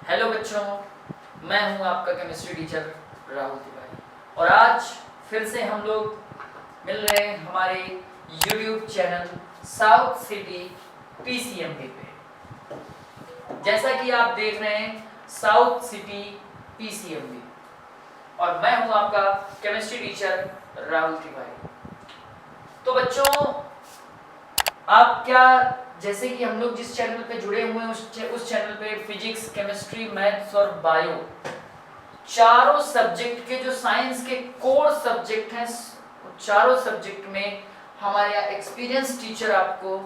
Hello बच्चों, मैं हूं आपका केमिस्ट्री टीचर राहुल तिवारी और आज फिर से हम लोग मिल रहे हैं हमारे YouTube channel south city PCMB पे। जैसा कि आप देख रहे हैं साउथ सिटी पीसीएमबी और मैं हूं आपका केमिस्ट्री टीचर राहुल तिवारी। तो बच्चों, आप क्या, जैसे कि हम लोग जिस चैनल पे जुड़े हुए हैं उस चैनल पे फिजिक्स, केमिस्ट्री, मैथ्स और बायो चारों सब्जेक्ट के जो साइंस के कोर सब्जेक्ट हैं, चारों सब्जेक्ट में हमारे यहाँ एक्सपीरियंस टीचर आपको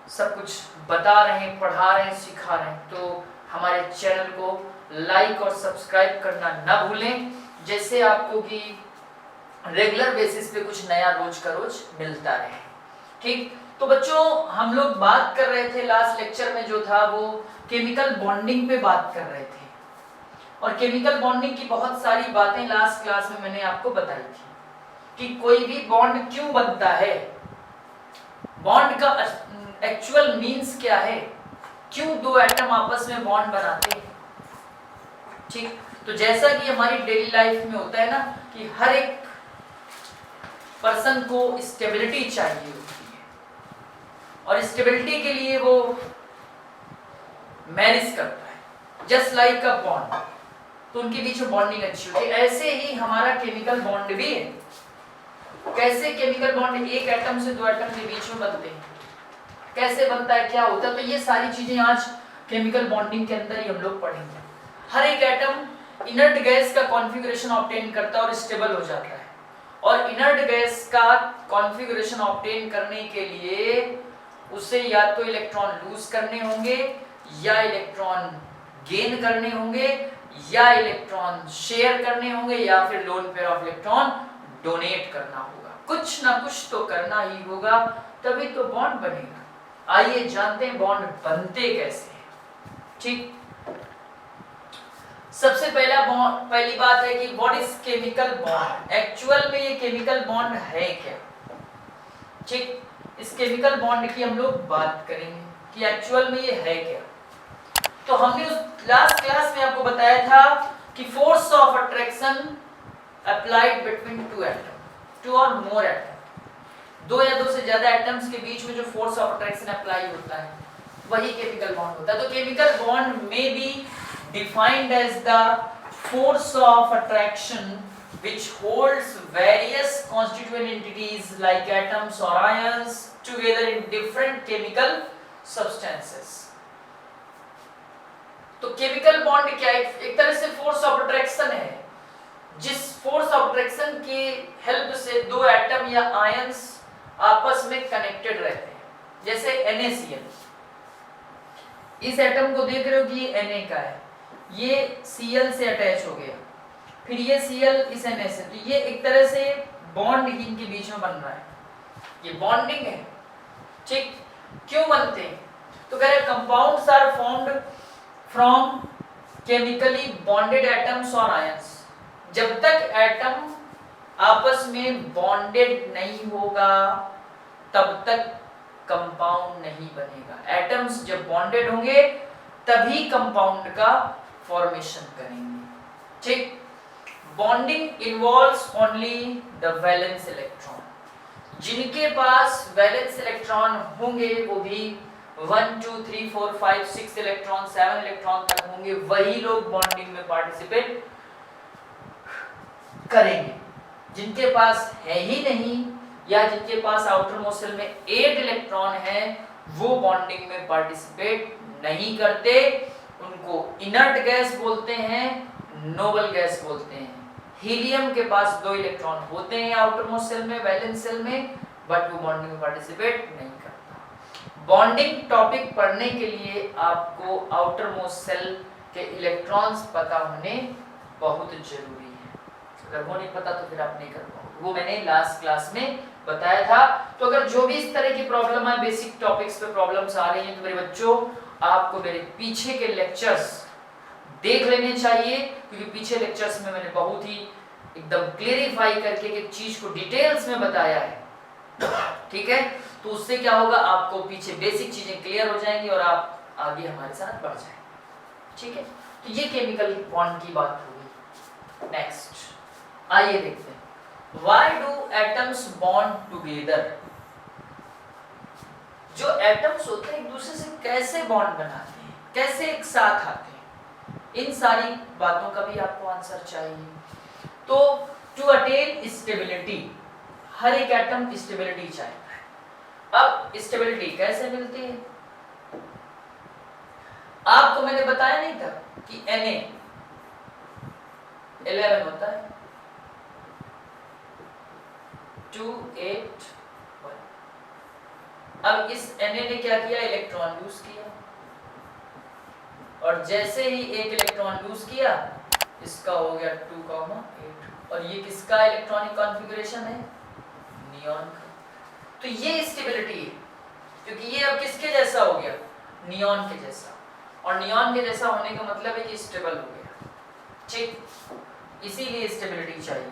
सब कुछ बता रहे हैं, पढ़ा रहे हैं, सिखा रहे हैं। तो हमारे चैनल को लाइक और सब्सक्राइब करना ना भूलें, जैसे आपको कि रेगुलर बेसिस पे कुछ नया रोज का रोज मिलता रहे। ठीक, तो बच्चों हम लोग बात कर रहे थे लास्ट लेक्चर में, जो था वो केमिकल बॉन्डिंग पे बात कर रहे थे और केमिकल बॉन्डिंग की बहुत सारी बातें लास्ट क्लास में मैंने आपको बताई थी कि कोई भी बॉन्ड क्यों बनता है, बॉन्ड का एक्चुअल मींस क्या है, क्यों दो एटम आपस में बॉन्ड बनाते हैं। ठीक, तो जैसा कि हमारी डेली लाइफ में होता है ना कि हर एक पर्सन को स्टेबिलिटी चाहिए होती है और स्टेबिलिटी के लिए वो मैरिज करता है, जस्ट लाइक अ बॉन्ड, तो उनके बीच में बॉन्डिंग अच्छी होती है। ऐसे ही हमारा केमिकल बॉन्ड भी है। कैसे केमिकल बॉन्ड एक एटम से दो एटम के बीच में बनते हैं, कैसे बनता है, क्या होता है, तो ये सारी चीजें आज केमिकल बॉन्डिंग के अंदर ही हम लोग पढ़ेंगे। हर एक एटम इनर्ट गैस का कॉन्फ़िगरेशन ऑब्टेन करता है और स्टेबल हो जाता है, और इनर्ट गैस का कॉन्फ़िगरेशन ऑब्टेन करने के लिए उसे या तो इलेक्ट्रॉन लूज करने होंगे, या इलेक्ट्रॉन गेन करने होंगे, या इलेक्ट्रॉन शेयर करने होंगे, या फिर lone pair of electron donate करना होगा। कुछ ना कुछ तो करना ही होगा, तभी तो बॉन्ड बनेगा। आइए जानते हैं बॉन्ड बनते कैसे हैं। ठीक, सबसे पहली बात है कि what is chemical bond. Actual में ये केमिकल बॉन्ड है क्या। ठीक, इस केमिकल बॉन्ड की हम लोग बात करेंगे कि एक्चुअल में ये है क्या। तो हमने उस लास्ट क्लास में आपको बताया था कि force of attraction applied between two atom, two और मोर एटम, दो या दो से ज्यादा एटम्स के बीच में जो फोर्स ऑफ अट्रैक्शन अप्लाई होता है वही केमिकल बॉन्ड होता है। तो केमिकल बॉन्ड में B defined as the force of attraction which holds various constituent entities like atoms or ions together in different chemical substances। तो केमिकल बॉन्ड क्या है, एक तरह से फोर्स ऑफ अट्रैक्शन है, जिस फोर्स ऑफ अट्रैक्शन की हेल्प से दो एटम या आयंस आपस में कनेक्टेड रहते हैं। जैसे NaCl, इस एटम को देख रहे हो कि ये Na का है, ये Cl से अटैच हो गया, फिर ये Cl इस Na से, तो ये एक तरह से बॉन्ड इनके बीच में बन रहा है, ये बॉन्डिंग है। ठीक, क्यों बनते हैं, तो कह रहे compounds are formed from chemically bonded atoms और आयंस। जब तक एटम आपस में बॉन्डेड नहीं होगा तब तक कंपाउंड नहीं बनेगा। एटम्स जब बॉन्डेड होंगे तभी कंपाउंड का फॉर्मेशन करेंगे। ठीक, bonding involves only the valence electron. जिनके पास वैलेंस इलेक्ट्रॉन होंगे वो भी 1 2 3 4 5 6 इलेक्ट्रॉन 7 इलेक्ट्रॉन तक होंगे, वही लोग बॉन्डिंग में पार्टिसिपेट करेंगे। जिनके पास है ही नहीं या जिनके पास आउटर मोस्ट शेल में 8 इलेक्ट्रॉन है वो बॉन्डिंग में पार्टिसिपेट नहीं करते, उनको इनर्ट गैस बोलते हैं, नोबल गैस बोलते हैं। हीलियम के पास 2 इलेक्ट्रॉन होते हैं आउटर मोस्ट शेल में, वैलेंस शेल में, बट वो बॉन्डिंग में पार्टिसिपेट नहीं करता। बॉन्डिंग टॉपिक पढ़ने के लिए आपको आउटर मोस्ट शेल के इलेक्ट्रॉन्स पता होने बहुत जरूरी है। अगर वो नहीं पता तो फिर आप नहीं कर पाओगे, वो मैंने लास्ट क्लास में बताया था। तो अगर जो भी इस तरह की प्रॉब्लम है, बेसिक टॉपिक्स पे प्रॉब्लम्स आ रही हैं, तो मेरे बच्चों आपको मेरे पीछे के लेक्चर्स देख लेने चाहिए, क्योंकि पीछे लेक्चर्स में मैंने बहुत ही एकदम क्लेरिफाई करके एक चीज को डिटेल्स में बताया है। ठीक है, तो उससे क्या होगा, आपको पीछे बेसिक चीजें क्लियर हो जाएंगी और आप आगे हमारे साथ बढ़ जाएंगे। ठीक है, तो ये केमिकल बॉन्ड की बात होगी। नेक्स्ट आइए देखते हैं, why do atoms bond together. जो एटम्स होते हैं एक दूसरे से कैसे बॉन्ड बनाते हैं, कैसे एक साथ आते हैं, इन सारी बातों का भी आपको आंसर चाहिए। तो टू अटेन स्टेबिलिटी, हर एक एटम स्टेबिलिटी चाहता है। अब स्टेबिलिटी कैसे मिलती है, आपको मैंने बताया नहीं था कि Na11 होता है 281। अब इस Na ने क्या किया, इलेक्ट्रॉन लूज किया, और जैसे ही एक इलेक्ट्रॉन लूज किया इसका हो गया 2,8, और ये किसका इलेक्ट्रॉनिक कॉन्फ़िगरेशन है, नियॉन का। तो ये स्टेबिलिटी है, क्योंकि ये अब किसके जैसा हो गया, नियॉन के जैसा, और नियॉन के जैसा होने का मतलब है कि स्टेबल हो गया। ठीक, इसीलिए स्टेबिलिटी चाहिए।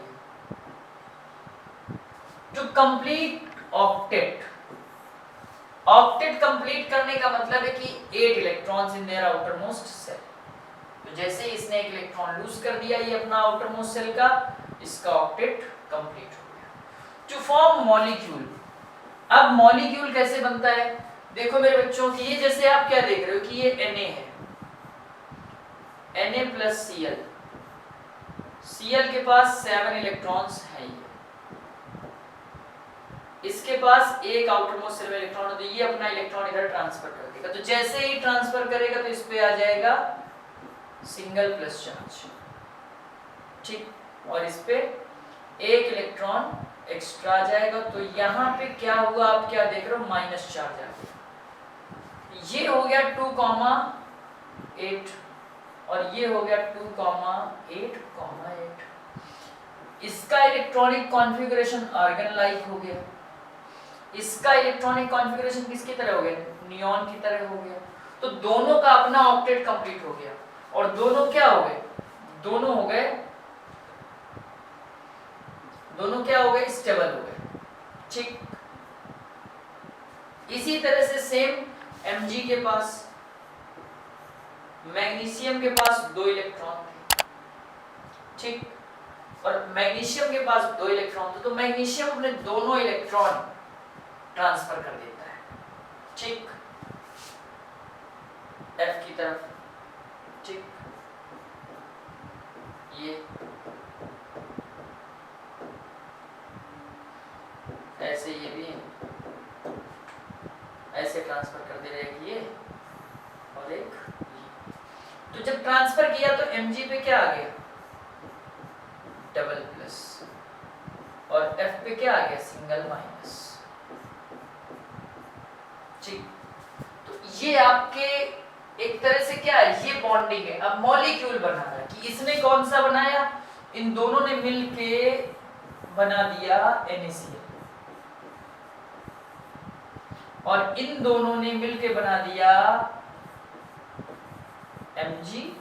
To complete octet, octet complete करने का मतलब है कि 8 electrons in their outermost shell. तो जैसे इसने एक इलेक्ट्रॉन लूज कर दिया ये अपना आउटर मोस्ट सेल का, इसका ऑक्टेट कंप्लीट हो गया। टू फॉर्म मॉलिक्यूल, अब मॉलिक्यूल कैसे बनता है, देखो मेरे बच्चों की, ये जैसे आप क्या देख रहे हो कि ये Na है, Na प्लस Cl, Cl के पास 7 इलेक्ट्रॉन्स हैं, इसके पास एक आउटर मोस्ट सेल में इलेक्ट्रॉन होता है, ये अपना इलेक्ट्रॉन इधर ट्रांसफर कर देगा। तो जैसे ही ट्रांसफर करेगा तो इस पे आ जाएगा सिंगल प्लस चार्ज, ठीक, और इस पे एक इलेक्ट्रॉन एक्स्ट्रा आ जाएगा। तो यहाँ पे क्या हुआ, आप क्या देख रहे हो, माइनस चार्ज आ गया। ये हो गया 2,8 और ये हो गया 2,8,8। इसका इलेक्ट्रॉनिक कॉन्फ़िगरेशन आर्गन लाइक हो गया, इसका इलेक्ट्रॉनिक कॉन्फ़िगरेशन किसकी तरह हो गया, नियॉन की तरह हो गया। तो दोनों का अपना ऑक्टेट कंप्लीट हो गया, और दोनों क्या हो गए, दोनों हो गए, दोनों क्या हो गए, स्टेबल हो गए। ठीक, इसी तरह से सेम Mg के पास, मैग्नीशियम के पास 2 इलेक्ट्रॉन थे, ठीक, और मैग्नीशियम के पास 2 इलेक्ट्रॉन थे, तो मैग्नीशियम अपने दोनों इलेक्ट्रॉन ट्रांसफर कर देता है, ठीक, F की तरफ, ठीक, ये ऐसे, ये भी ऐसे ट्रांसफर कर दे रहे हैं, ये और एक ये। तो जब ट्रांसफर किया तो Mg पे क्या आ गया, डबल प्लस, और F पे क्या आ गया, सिंगल माइनस। ठीक, तो ये आपके एक तरह से क्या है, ये बॉन्डिंग है। अब मॉलिक्यूल बना रहा है कि इसने कौन सा बनाया, इन दोनों ने मिलके बना दिया NaCl, और इन दोनों ने मिलके बना दिया MgF2।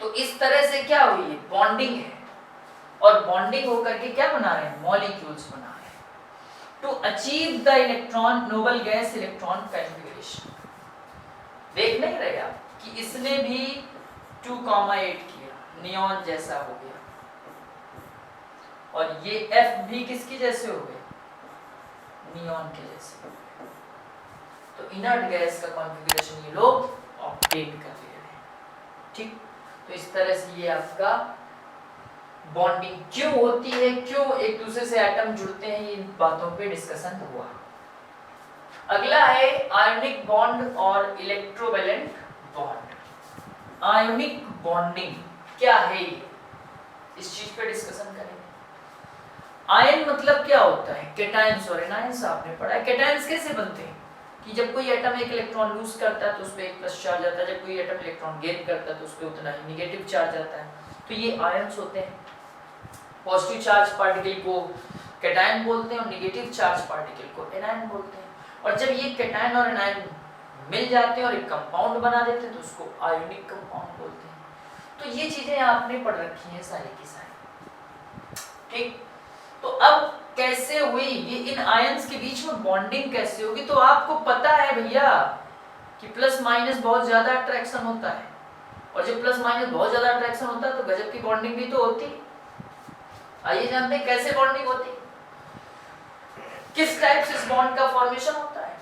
तो इस तरह से क्या हुई है, बॉन्डिंग है, और बॉन्डिंग होकर के क्या बना रहे हैं, मॉलिक्यूल्स बना रहे हैं। To achieve the electron noble gas electron configuration. देख नहीं रहे आप कि इसने भी 2,8 किया, नियॉन जैसा हो गया, और ये F भी किसकी जैसे हो गए, नियॉन के जैसे हो गए। तो इनर्ट गैस का कॉन्फ़िगरेशन ये लोग ऑब्टेन कर ले रहे हैं, ठीक। तो इस तरह से ये आपका बॉन्डिंग क्यों होती है, क्यों एक दूसरे से एटम जुड़ते हैं, ये बातों पे डिस्कशन हुआ। अगला है आयोनिक बॉन्ड और इलेक्ट्रोवैलेंट बॉन्ड। आयोनिक बॉन्डिंग क्या है, इस चीज पे डिस्कशन करेंगे। आयन मतलब क्या होता है, कैटायंस और एनायंस आपने पढ़ा है। कैटायंस कैसे बनते हैं कि जब कोई एटम एक इलेक्ट्रॉन लूज करता है तो उस पे एक प्लस चार्ज आता है, जब कोई एटम इलेक्ट्रॉन गेन करता है तो उस पे उतना ही नेगेटिव चार्ज आता है। तो ये आयंस होते हैं। पॉजिटिव चार्ज पार्टिकल को कैटायन बोलते हैं और नेगेटिव चार्ज पार्टिकल को एनायन बोलते हैं। और जब ये कैटायन और एनायन मिल जाते हैं और एक कंपाउंड बना देते हैं तो उसको आयोनिक कंपाउंड बोलते हैं। तो ये चीजें आपने पढ़ रखी हैं सारी की सारी, ठीक। तो अब कैसे हुई, ये इन आयंस के बीच में बॉन्डिंग कैसे होगी, तो आपको पता है भैया कि प्लस माइनस बहुत ज्यादा अट्रैक्शन होता है, और जब प्लस माइनस बहुत ज्यादा अट्रैक्शन होता है तो गजब की बॉन्डिंग भी तो होती। आइए जानते हैं कैसे बॉन्डिंग होती, किस टाइप से इस बॉन्ड का फॉर्मेशन होता है।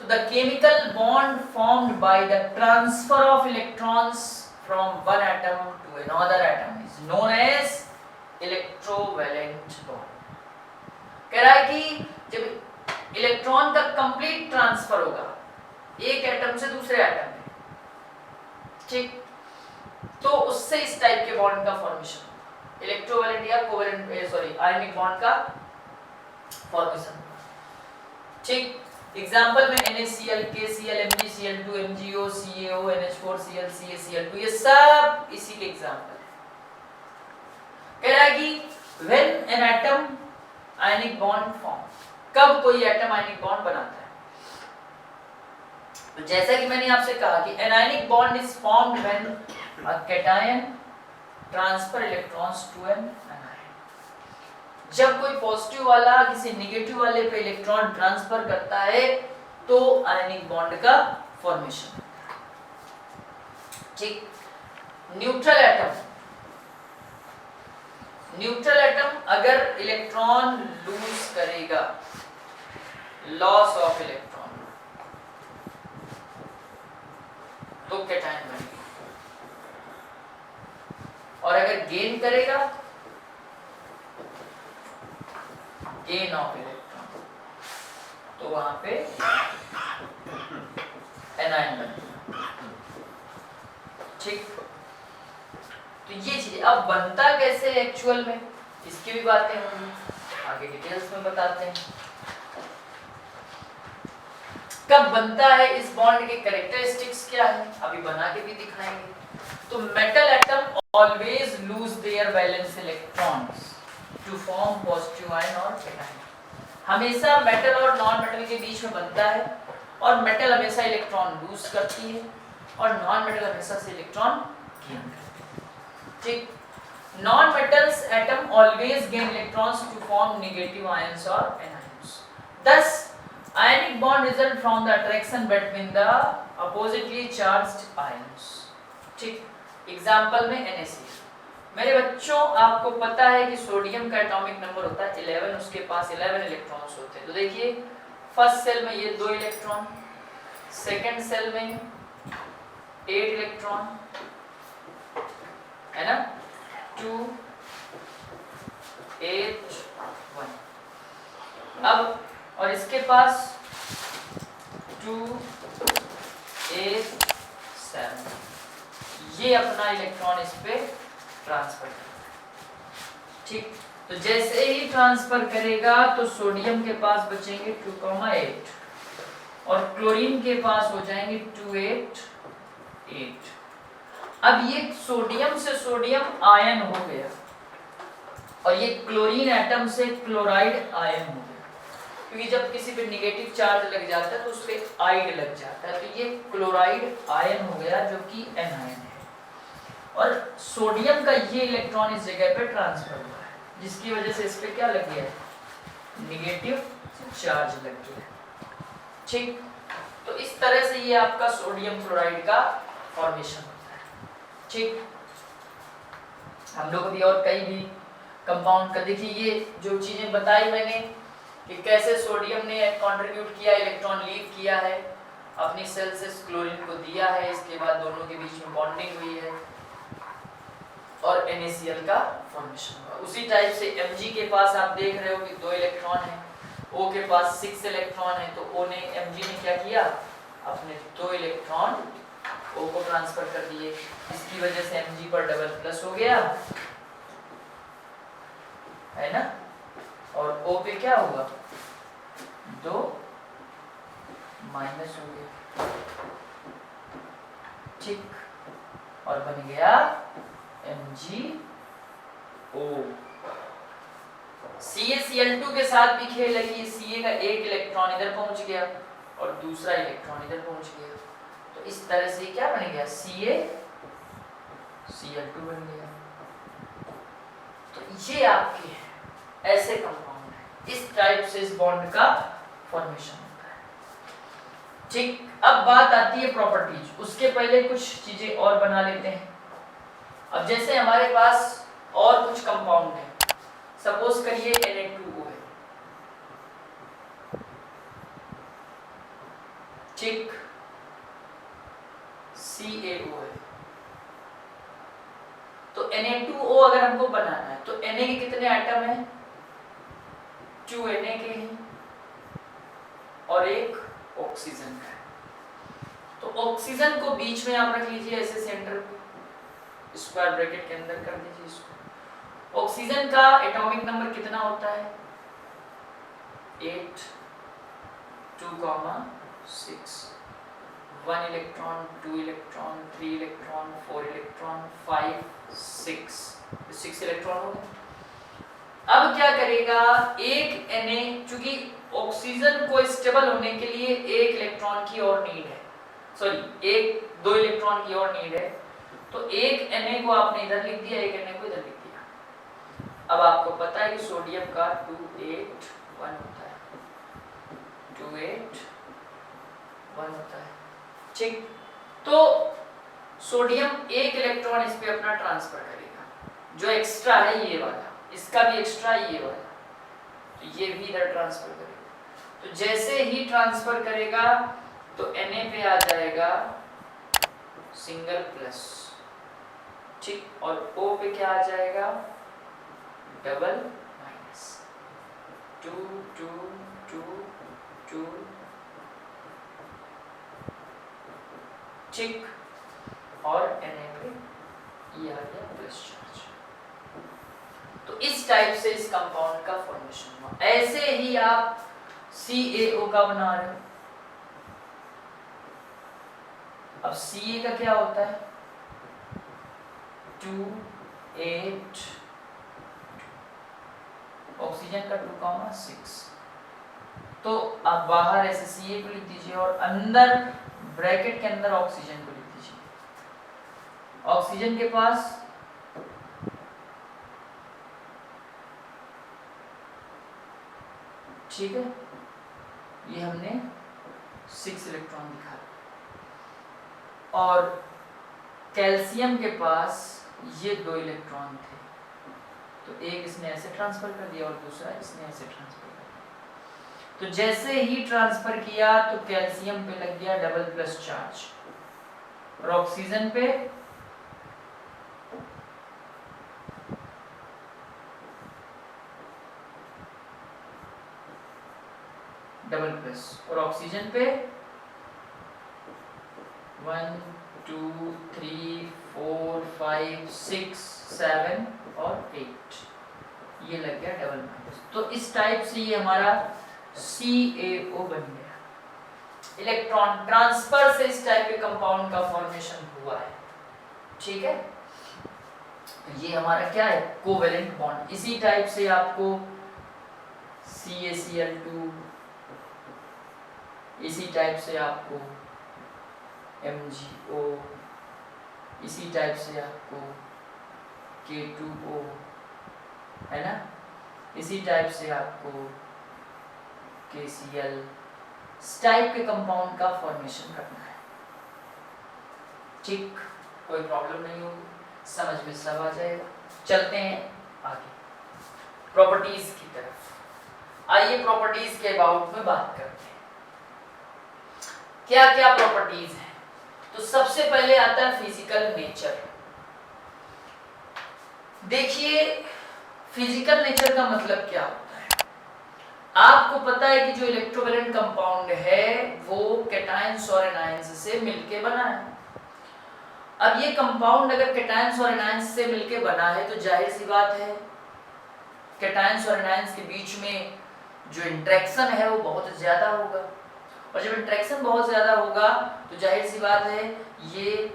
तो the chemical bond formed by the transfer of electrons from one atom to another atom is known as electrovalent bond. कह रहा है कि जब इलेक्ट्रॉन का कंप्लीट ट्रांसफर होगा एक एटम से दूसरे एटम में, ठीक, तो उससे इस टाइप के बॉन्ड का फॉर्मेशन, इलेक्ट्रोवैलेंट या कोवैलेंट आयनिक बॉन्ड का फॉर्मेशन, ठीक। एग्जांपल में NaCl, KCl, MgCl2, MgO, CaO, NH4, Cl, CaCl2, ये सब इसी के एग्जांपल है। कह रहा है कि when an atom ionic bond form, कब कोई एटम आयनिक बॉन्ड बनाता है, तो जैसा कि मैंने आपसे कहा कि an ionic bond is formed when a cation transfer electrons to an anion। जब कोई पॉजिटिव वाला किसी नेगेटिव वाले पे इलेक्ट्रॉन ट्रांसफर करता है तो आयनिक बॉन्ड का फॉर्मेशन, ठीक। न्यूट्रल एटम अगर इलेक्ट्रॉन लूज करेगा, लॉस ऑफ इलेक्ट्रॉन, तो कैटायन बनेगा, और अगर गेन करेगा, गेन ऑफ इलेक्ट्रॉन, तो वहां पे एनायन बनेगा, ठीक। तो ये चीज अब बनता कैसे एक्चुअल में, इसकी भी बातें होंगी, आगे डिटेल्स में बताते हैं कब बनता है, इस बॉन्ड के कैरेक्टरिस्टिक्स क्या है, अभी बना के भी दिखाएंगे। तो metal atom always lose their valence electrons to form positive ion और कैटायन। हमेशा मेटल और नॉन मेटल के बीच में बनता है, और मेटल हमेशा इलेक्ट्रॉन लूज करती है और नॉन मेटल हमेशा से इलेक्ट्रॉन गेन करती है, ठीक। Non metals atom always gain electrons to form negative ions और anions. Thus ionic bond result from the attraction between the oppositely charged ions, ठीक। एग्जांपल में NaCl, मेरे बच्चों आपको पता है कि सोडियम का एटॉमिक नंबर होता है 11, उसके पास 11 इलेक्ट्रॉन्स होते हैं। तो देखिए फर्स्ट सेल में ये 2 इलेक्ट्रॉन, सेकंड सेल में 8 इलेक्ट्रॉन, है ना, 2 8 1। अब और इसके पास 2 8 7, ये अपना इलेक्ट्रॉन इस पे ट्रांसफर करता है, ठीक। तो जैसे ही ट्रांसफर करेगा तो सोडियम के पास बचेंगे 2,8 और क्लोरीन के पास हो जाएंगे 2 8 8। अब ये सोडियम से सोडियम आयन हो गया और ये क्लोरीन एटम से क्लोराइड आयन हो गया, क्योंकि जब किसी पे नेगेटिव चार्ज लग जाता है तो उस पे आइड लग जाता है, तो ये क्लोराइड आयन हो गया जो कि एनायन है। और सोडियम का ये इलेक्ट्रॉन इस जगह पे ट्रांसफर हुआ है, जिसकी वजह से इस पे क्या लग गया है, नेगेटिव चार्ज लग गया है, ठीक। तो इस तरह से ये आपका सोडियम क्लोराइड का फॉर्मेशन होता है, ठीक। हम लोग अभी और कई भी कंपाउंड का देखिए, ये जो चीजें बताई मैंने कि कैसे सोडियम ने कंट्रीब्यूट किया, इलेक्ट्रॉन लीव किया है, अपनी सेल से क्लोरीन को दिया है, इसके बाद दोनों के बीच में बॉन्डिंग हुई है और NaCl का फॉर्मेशन हुआ। उसी टाइप से Mg के पास आप देख रहे हो कि 2 इलेक्ट्रॉन है, O के पास 6 इलेक्ट्रॉन है, तो Mg ने क्या किया, अपने 2 इलेक्ट्रॉन O को ट्रांसफर कर दिए, इसकी वजह से Mg पर डबल प्लस हो गया, है ना, और O पे क्या होगा, 2 माइनस हो गया, ठीक, और बन गया MgO। CaCl2 के साथ भी खेल है कि Ca का एक इलेक्ट्रॉन इधर पहुंच गया और दूसरा इलेक्ट्रॉन इधर पहुंच गया, तो इस तरह से क्या बन गया, CaCl2 बन गया। तो ये आपके ऐसे कंपाउंड है, इस टाइप से इस बॉन्ड का फॉर्मेशन होता है। ठीक, अब बात आती है प्रॉपर्टीज, उसके पहले कुछ चीजें और बना लेते हैं। अब जैसे हमारे पास और कुछ कंपाउंड है, सपोज करिए Na2O है, ठीक, CaO है। तो Na2O अगर हमको बनाना है तो Na के कितने एटम हैं? 2 Na के हैं और एक ऑक्सीजन का है। तो ऑक्सीजन को बीच में आप रख लीजिए ऐसे सेंटर पे, स्क्वायर ब्रैकेट के अंदर कर दीजिए इसको। ऑक्सीजन का एटॉमिक नंबर कितना होता है? 8, 2, 6, 1 electron, 2 electron, 3 electron, 4 electron, 5, 6 electron हो गए। अब क्या करेगा, एक Na, चूंकि ऑक्सीजन को स्टेबल होने के लिए एक इलेक्ट्रॉन की और नीड है, सॉरी 2 इलेक्ट्रॉन की और नीड है, तो एक Na को आपने इधर लिख दिया, एक Na को इधर लिख दिया। अब आपको पता है कि सोडियम का 281 होता है, 281 होता है, ठीक। तो सोडियम एक इलेक्ट्रॉन इस पे अपना ट्रांसफर करेगा, जो एक्स्ट्रा है ये वाला, इसका भी एक्स्ट्रा ये वाला, तो ये भी इधर ट्रांसफर करेगा। तो जैसे ही ट्रांसफर करेगा तो Na पे आ जाएगा सिंगल प्लस, ठीक, और O पे क्या आ जाएगा? डबल माइनस, 2, 2, 2, 2, ठीक, और Na पे ये आ गया प्लस चार्ज। तो इस टाइप से इस कंपाउंड का फॉर्मेशन हुआ। ऐसे ही आप CaO का बना रहे हो। अब Ca का क्या होता है? 2, 8, ऑक्सीजन का 2, 6। तो आप बाहर ऐसे Ca को लिख दीजिए और अंदर ब्रैकेट के अंदर ऑक्सीजन को लिख दीजिए। ऑक्सीजन के पास ठीक है, ये हमने 6 इलेक्ट्रॉन दिखा, और कैल्शियम के पास ये 2 इलेक्ट्रॉन थे, तो एक इसने ऐसे ट्रांसफर कर दिया और दूसरा इसने ऐसे ट्रांसफर कर दिया। तो जैसे ही ट्रांसफर किया तो कैल्शियम पे लग गया डबल प्लस चार्ज, और ऑक्सीजन पे डबल प्लस, और ऑक्सीजन पे 1, 2, 3, 4, 5, 6, 7 और 8, ये लग गया डबल माइनस। तो इस टाइप से ये हमारा CaO बन गया। इलेक्ट्रॉन ट्रांसफर से इस टाइप के कंपाउंड का फॉर्मेशन हुआ है, ठीक है। ये हमारा क्या है? Covalent bond. इसी टाइप से आपको CaCl2, इसी टाइप से आपको MgO, इसी टाइप से आपको K2O, है ना, इसी टाइप से आपको KCl, इस टाइप के कंपाउंड का फॉर्मेशन करना है, ठीक। कोई प्रॉब्लम नहीं होगी, समझ में सब आ जाएगा। चलते हैं आगे प्रॉपर्टीज की तरफ। आइए प्रॉपर्टीज के अबाउट में बात करते हैं। क्या क्या प्रॉपर्टीज हैं? तो सबसे पहले आता है फिजिकल नेचर। देखिए फिजिकल नेचर का मतलब क्या होता है? आपको पता है कि जो इलेक्ट्रोवैलेंट कंपाउंड है वो कैटायंस और एनायंस से मिलके बना है। अब ये कंपाउंड अगर कैटायंस और एनायंस से मिलके बना है तो जाहिर सी बात है कैटायंस और एनायंस के बीच में जो इंटरेक्शन है वो बहुत ज्यादा होगा, और जब इंटरेक्शन बहुत ज्यादा होगा तो जाहिर सी बात है ये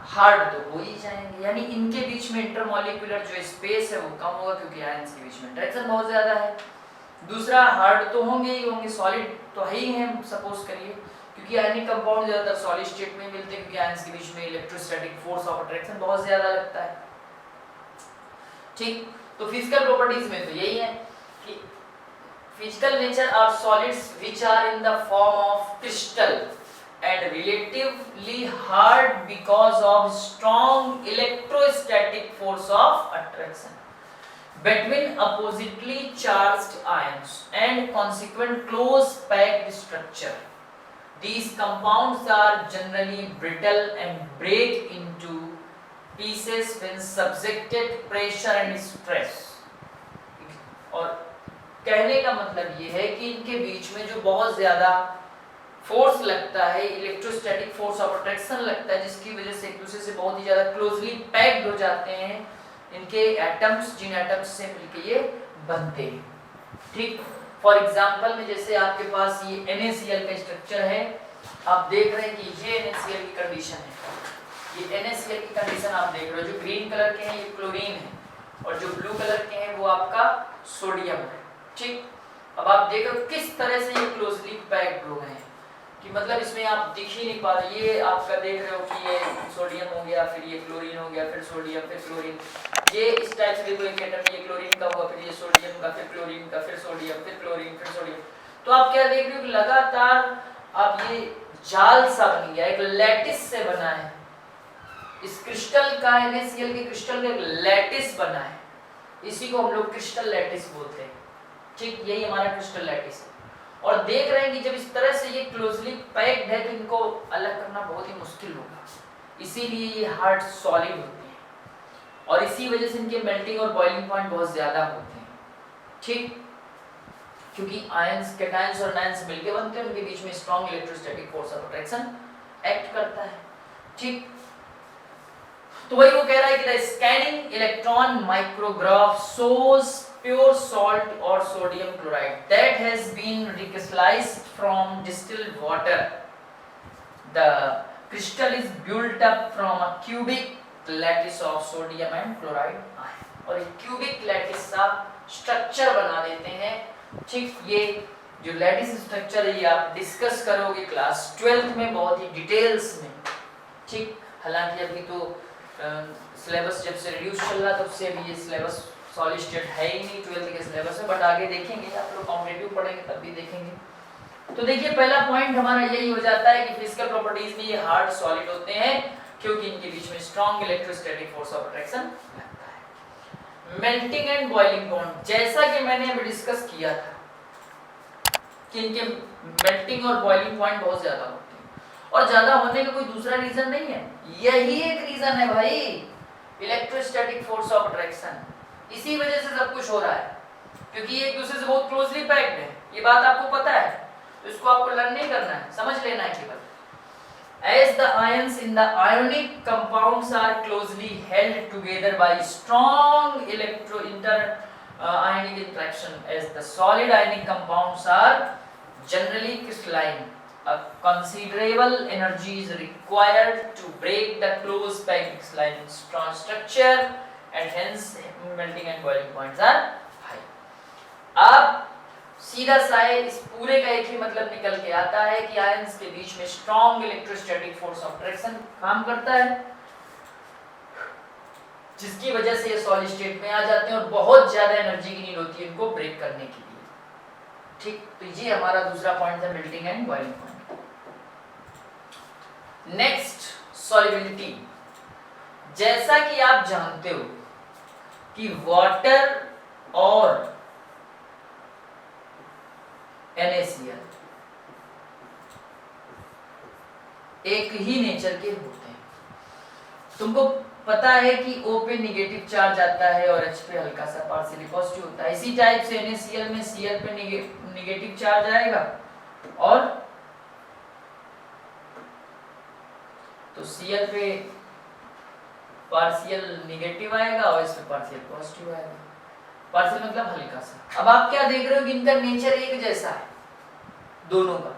हार्ड तो हो ही जाएंगे, यानी इनके बीच में इंटरमॉलिक्यूलर जो स्पेस है वो कम होगा क्योंकि आयंस के बीच में इंटरेक्शन बहुत ज्यादा है। दूसरा हार्ड तो होंगे ही होंगे, सॉलिड तो है ही है सपोज करिए, क्योंकि आयनिक कंपाउंड ज्यादातर सॉलिड स्टेट में मिलते हैं क्योंकि आयंस के बीच में इलेक्ट्रोस्टैटिक फोर्स ऑफ अट्रैक्शन बहुत ज्यादा लगता है, ठीक। तो फिजिकल प्रॉपर्टीज में तो यही है कि Physical nature are solids which are in the form of crystal and relatively hard because of strong electrostatic force of attraction between oppositely charged ions and consequent close packed structure. These compounds are generally brittle and break into pieces when subjected pressure and stress. और कहने का मतलब ये है कि इनके बीच में जो बहुत ज़्यादा फोर्स लगता है, इलेक्ट्रोस्टैटिक फोर्स ऑफ अट्रैक्शन लगता है, जिसकी वजह से एक दूसरे से बहुत ही ज़्यादा क्लोजली पैक्ड हो जाते हैं इनके एटम्स, जिन एटम्स से मिलके ये बनते हैं। ठीक, फॉर एग्जांपल में जैसे आपके पास ये NaCl का स्ट्रक्चर है, आप देख रहे हैं कि ये NaCl की कंडीशन है। ये NaCl की कंडीशन आप देख रहे हो, जो ग्रीन कलर के हैं ये क्लोरीन है और जो ब्लू कलर के हैं वो आपका सोडियम है। ठीक, अब आप देख रहे हो किस तरह से ये क्लोजली पैक्ड हो गए हैं कि मतलब इसमें आप दिख ही नहीं पा रहे। ये आपका देख रहे हो कि ये सोडियम हो गया, फिर ये क्लोरीन हो गया, फिर सोडियम, फिर क्लोरीन, ये इस टाइप से देखो एक एटम, ये क्लोरीन का हुआ, फिर ये सोडियम का, फिर क्लोरीन का, फिर सोडियम, फिर क्लोरीन, फिर सोडियम। तो आप क्या देख रहे हो कि लगातार आप ये जाल सा बन गया, एक लैटिस से बना है। इस क्रिस्टल का, NaCl के क्रिस्टल का एक लैटिस बना है, इसी को हम लोग क्रिस्टल लैटिस बोलते हैं। ठीक, यही हमारा क्रिस्टल लैटिस है। और देख रहे हैं कि जब इस तरह से ये क्लोजली पैक्ड है तो इनको अलग करना बहुत ही मुश्किल होगा, इसीलिए ये हार्ड सॉलिड होते हैं और इसी वजह से इनके मेल्टिंग और बॉइलिंग पॉइंट बहुत ज्यादा होते हैं। ठीक, क्योंकि आयंस, कैटायंस और आयंस मिलके बनते हैं, उनके बीच में strong electrostatic force of attraction act करता है। ठीक, तो वही वो कह रहा है कि the scanning electron micrograph shows pure salt or sodium chloride that has been recrystallized from distilled water. The crystal is built up from a cubic lattice of sodium and chloride ion. और एक cubic lattice सा structure बना देते हैं। ठीक, ये जो lattice structure है ये आप डिस्कस करोगे क्लास 12th में बहुत ही डिटेल्स में। ठीक, हालांकि अभी तो सिलेबस जब से रिड्यूस चल रहा तब से भी ये सिलेबस सॉलिड स्टेट है ही नहीं 12th के सिलेबस में, बट आगे देखेंगे, आप लोग कॉम्पिटिटिव पढ़ेंगे तब भी देखेंगे। तो देखिए पहला पॉइंट हमारा यही हो जाता है कि फिजिकल प्रॉपर्टीज में ये हार्ड सॉलिड होते हैं क्योंकि इनके बीच में strong electrostatic force of attraction लगता है। मेल्टिंग एंड बॉइलिंग पॉइंट, जैसा कि मैंने अभी डिस्कस किया था कि इनके मेल्टिंग और बॉइलिंग पॉइंट बहुत ज्यादा होते हैं और ज्यादा होने का कोई दूसरा रीजन नहीं है, यही एक रीजन है भाई, इलेक्ट्रोस्टैटिक फोर्स ऑफ अट्रैक्शन। इसी वजह से सब कुछ हो रहा है क्योंकि ये एक दूसरे से बहुत क्लोजली पैक्ड है, ये बात आपको पता है, तो इसको आपको लर्न नहीं करना है, समझ लेना है केवल। As the ions in the ionic compounds are closely held together by strong ionic interaction, as the solid ionic compounds are generally crystalline, a considerable energy is required to break the close packed crystalline structure and hence melting and boiling points are high. अब सीधा सा इस पूरे का एक ही मतलब निकल के आता है कि आयंस के बीच में strong electrostatic force of attraction काम करता है, जिसकी वजह से ये सॉलिड स्टेट में आ जाते हैं और बहुत ज्यादा एनर्जी की नीड होती है इनको ब्रेक करने के लिए। ठीक, तो ये हमारा दूसरा पॉइंट था, melting and boiling point. Next, solubility. जैसा कि आप जानते हो कि वाटर और NaCl एक ही नेचर के होते हैं। तुमको पता है कि O पे निगेटिव चार्ज आता है और H पे हल्का सा पार्शियली पॉजिटिव होता है, इसी टाइप से NaCl में Cl पे निगेटिव चार्ज आएगा और तो Cl पे पार्शियल निगेटिव आएगा और इस पे पार्शियल पॉजिटिव आएगा। पार्शियल मतलब हल्का सा। अब आप क्या देख रहे हो कि इनका नेचर एक जैसा है दोनों का,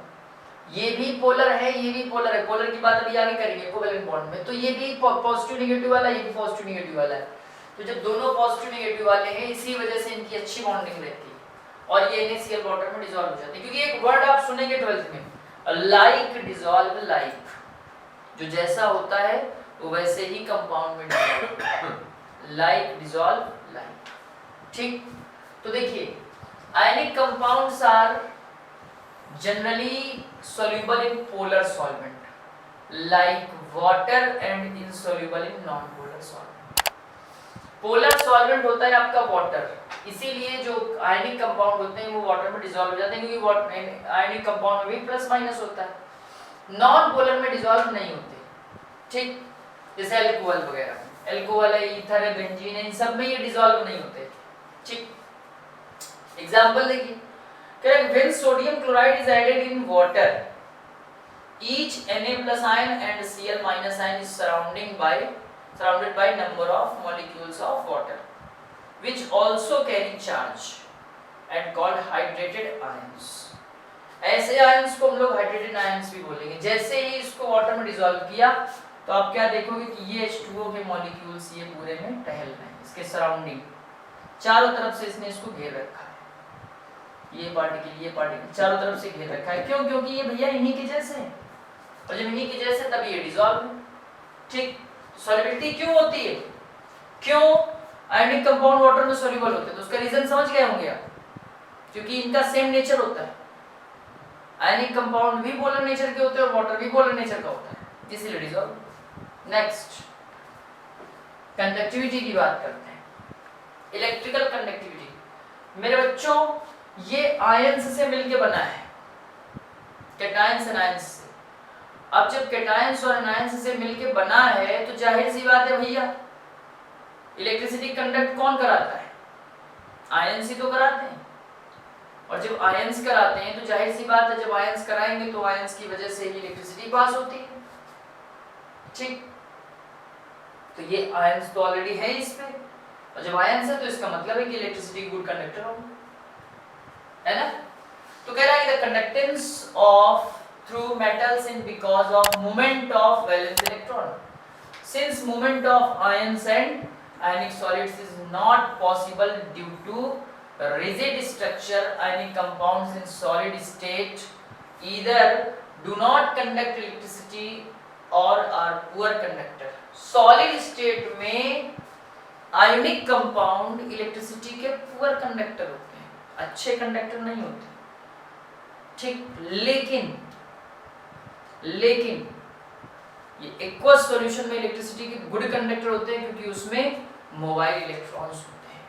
ये भी पोलर है, ये भी पोलर है। पोलर की बात अभी आगे करेंगे कोवैलेंट बॉन्ड में। तो ये भी पॉजिटिव नेगेटिव वाला है, ये भी पॉजिटिव नेगेटिव वाला है। तो जब दोनों पॉजिटिव नेगेटिव वाले हैं इसी वजह से इनकी अच्छी बॉन्डिंग रहती है और ये NaCl वाटर में डिसॉल्व हो जाते हैं। क्योंकि एक वर्ड आप सुनेंगे 12th में, लाइक डिसॉल्व लाइक, जो जैसा होता है वो वैसे ही कंपाउंड में डिसॉल्व, लाइक डिसॉल्व लाइक। ठीक, तो देखिए Ionic compounds are generally soluble in polar solvent like water and insoluble in non-polar solvent. Polar solvent होता है आपका वाटर, इसीलिए जो आयनिक कंपाउंड होते हैं वो वाटर में डिसॉल्व हो जाते हैं, क्योंकि आयनिक कंपाउंड में भी प्लस माइनस होता है, नॉन पोलर में डिसॉल्व नहीं होते। ठीक, जैसे अल्कोहल वगैरह, अल्कोहल है, ईथर है, बेंजीन है, इन सब में ये डिसॉल्व नहीं होते। ठीक, एग्जांपल देखिए, correct, when sodium chloride is added in water, each Na plus ion and Cl minus ion is surrounded by number of molecules of water which also carry charge and called hydrated ions। ऐसे ions को हम लोग hydrated ions भी बोलेंगे। जैसे ही इसको water में dissolve किया तो आप क्या देखोगे कि ये H2O के मॉलिक्यूल्स ये पूरे में टहल रहे हैं, इसके सराउंडिंग चारों तरफ से इसने इसको घेर रखा है, ये पार्टिकल चारों तरफ से घेर रखा है। क्यों? क्योंकि ये भैया इन्हीं के जैसे हैं, और जब इन्हीं के जैसे तभी ये डिसॉल्व है। ठीक, सॉल्युबिलिटी क्यों होती है, क्यों आयनिक कंपाउंड वाटर में सॉल्युबल होते हैं, तो उसका रीजन समझ गए होंगे आप, क्योंकि इनका सेम नेचर होता है। आयनिक कंपाउंड भी पोलर नेचर के होते हैं और वाटर भी पोलर नेचर का होता है, इसीलिए डिसॉल्व। नेक्स्ट, कंडक्टिविटी की बात करते हैं, इलेक्ट्रिकल कंडक्टिविटी। मेरे बच्चों, ये आयंस से मिलके बना है, कैटायंस एनायंस से। अब जब कैटायंस और एनायंस से मिलके बना है तो जाहिर सी बात है भैया, इलेक्ट्रिसिटी कंडक्ट कौन कराता है, आयंस ही तो कराते हैं। और जब आयंस कराते हैं तो जाहिर सी बात है, जब आयंस कराएंगे तो आयंस की वजह से ही इलेक्ट्रिसिटी पास होती है। ठीक, तो ये आयंस तो ऑलरेडी है इस पे, और जब आयंस है तो इसका मतलब है कि इलेक्ट्रिसिटी गुड कंडक्टर होगा, है ना। तो कह रहा है the conductance of through metals in because of movement of valence electron, since movement of ions and ionic solids is not possible due to rigid structure, ionic compounds in solid state either do not conduct electricity or are poor conductor। solid state में ionic compound electricity के poor conductor होते हैं, अच्छे conductor नहीं होते। ठीक, लेकिन ये एक्वस सॉल्यूशन में इलेक्ट्रिसिटी के गुड कंडक्टर होते हैं, क्योंकि उसमें मोबाइल इलेक्ट्रॉन्स होते हैं,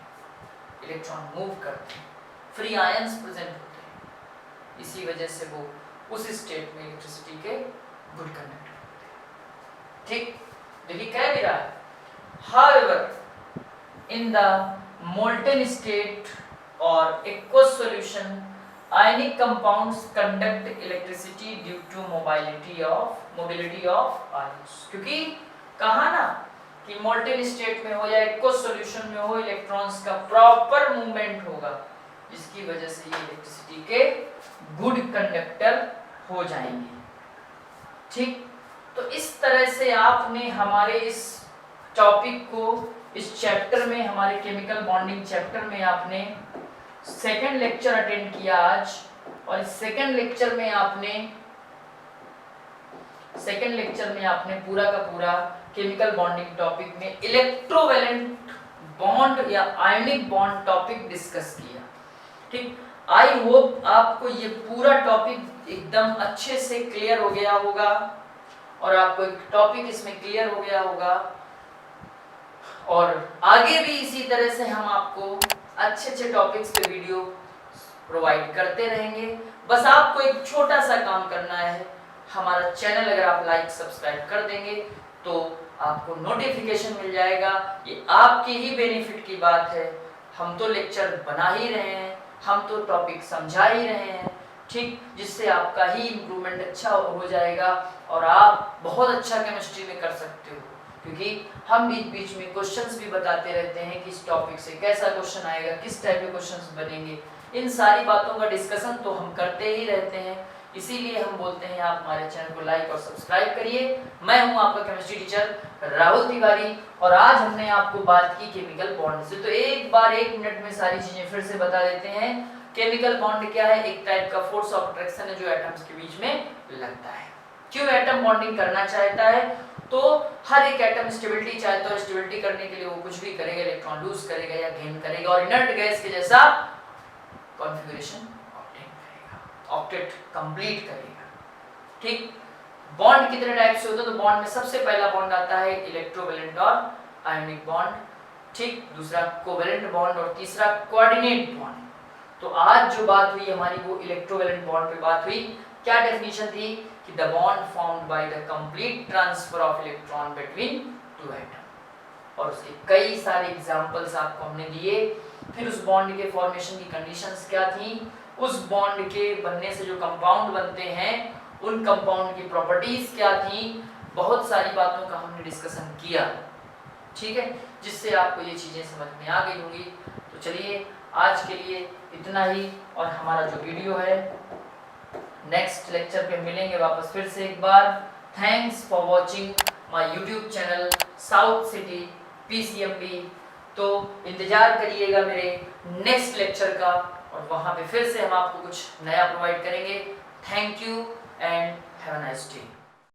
इलेक्ट्रॉन मूव करते हैं, फ्री आयंस प्रेजेंट होते हैं, इसी वजह से वो उस स्टेट में इलेक्ट्रिसिटी के गुड कंडक्टर होते हैं। ठीक, देखिए कह भी रहा है, however in the molten state or aqueous solution ionic compounds conduct electricity due to mobility of ions। क्योंकि कहा ना कि मोल्टेन स्टेट में हो या एक्वस सॉल्यूशन में हो, इलेक्ट्रॉन्स का प्रॉपर मूवमेंट होगा, जिसकी वजह से ये इलेक्ट्रिसिटी के गुड कंडक्टर हो जाएंगे। ठीक, तो इस तरह से आपने हमारे इस टॉपिक को, इस चैप्टर में, हमारे केमिकल बॉन्डिंग चैप्टर में आपने सेकेंड लेक्चर अटेंड किया आज, और इस सेकेंड लेक्चर में आपने पूरा का पूरा केमिकल बॉन्डिंग टॉपिक में इलेक्ट्रोवैलेंट बॉन्ड या आयनिक बॉन्ड टॉपिक डिस्कस किया। ठीक, आई होप आपको ये पूरा टॉपिक एकदम अच्छे से क्लियर हो गया होगा, और आपको एक टॉपिक इसमें क्लियर हो गया होगा, और आगे भी इसी तरह से हम आपको अच्छे टॉपिक्स पे वीडियो प्रोवाइड करते रहेंगे। बस आपको एक छोटा सा काम करना है, हमारा चैनल अगर आप लाइक सब्सक्राइब कर देंगे तो आपको नोटिफिकेशन मिल जाएगा। ये आपके ही बेनिफिट की बात है, हम तो लेक्चर बना ही रहे हैं, हम तो टॉपिक समझा ही रहे हैं। ठीक, जिससे आपका ही इम्प्रूवमेंट अच्छा हो जाएगा और आप बहुत अच्छा केमिस्ट्री में कर सकते हो, क्योंकि हम बीच बीच में क्वेश्चंस भी बताते रहते हैं कि इस टॉपिक से कैसा क्वेश्चन आएगा, किस टाइप के क्वेश्चंस बनेंगे, इन सारी बातों का डिस्कशन तो हम करते ही रहते हैं। इसीलिए हम बोलते हैं आप हमारे चैनल को लाइक और सब्सक्राइब करिए। मैं हूं आपका केमिस्ट्री टीचर राहुल तिवारी, और आज हमने आपको बात की केमिकल बॉन्ड से। तो एक बार 1 मिनट में सारी चीजें फिर से बता देते हैं। केमिकल बॉन्ड क्या है? एक टाइप का फोर्स ऑफ अट्रैक्शन है जो एटम्स के बीच में लगता है। क्यों एटम बॉन्डिंग करना चाहता है? तो हर एक एटम स्टेबिलिटी चाहता है, और स्टेबिलिटी करने के लिए वो कुछ भी करेगा, इलेक्ट्रॉन लूज करेगा या गेन करेगा, और इनर्ट गैस के जैसा कॉन्फ़िगरेशन ऑब्टेन करेगा, ऑक्टेट कंप्लीट करेगा। ठीक, बॉन्ड कितने टाइप से होता है? तो बॉन्ड में सबसे पहला बॉन्ड आता है इलेक्ट्रोवैलेंट और आयनिक बॉन्ड, ठीक, दूसरा कोवैलेंट बॉन्ड और तीसरा कोऑर्डिनेट बॉन्ड। तो आज जो बात हुई हमारी वो इलेक्ट्रोवैलेंट बॉन्ड पे बात हुई। क्या डेफिनेशन थी कि the bond formed by the complete transfer of electron between two atom, और उसके कई सारे एग्जांपल्स आपको हमने दिए। फिर उस बॉन्ड के फॉर्मेशन की कंडीशंस क्या थी, उस बॉन्ड के बनने से जो कंपाउंड बनते हैं उन कंपाउंड की प्रॉपर्टीज क्या थी, बहुत सारी बातों का हमने डिस्कशन किया, ठीक है, जिससे आपको ये चीजें समझ में आ गई होंगी। तो चलिए आज के लिए इतना ही, और हमारा जो वीडियो है नेक्स्ट लेक्चर पे मिलेंगे वापस फिर से एक बार। Thanks for watching my YouTube channel south city PCMB. तो इंतजार करिएगा मेरे नेक्स्ट लेक्चर का, और वहाँ पे फिर से हम आपको कुछ नया प्रोवाइड करेंगे। Thank you and have a nice day.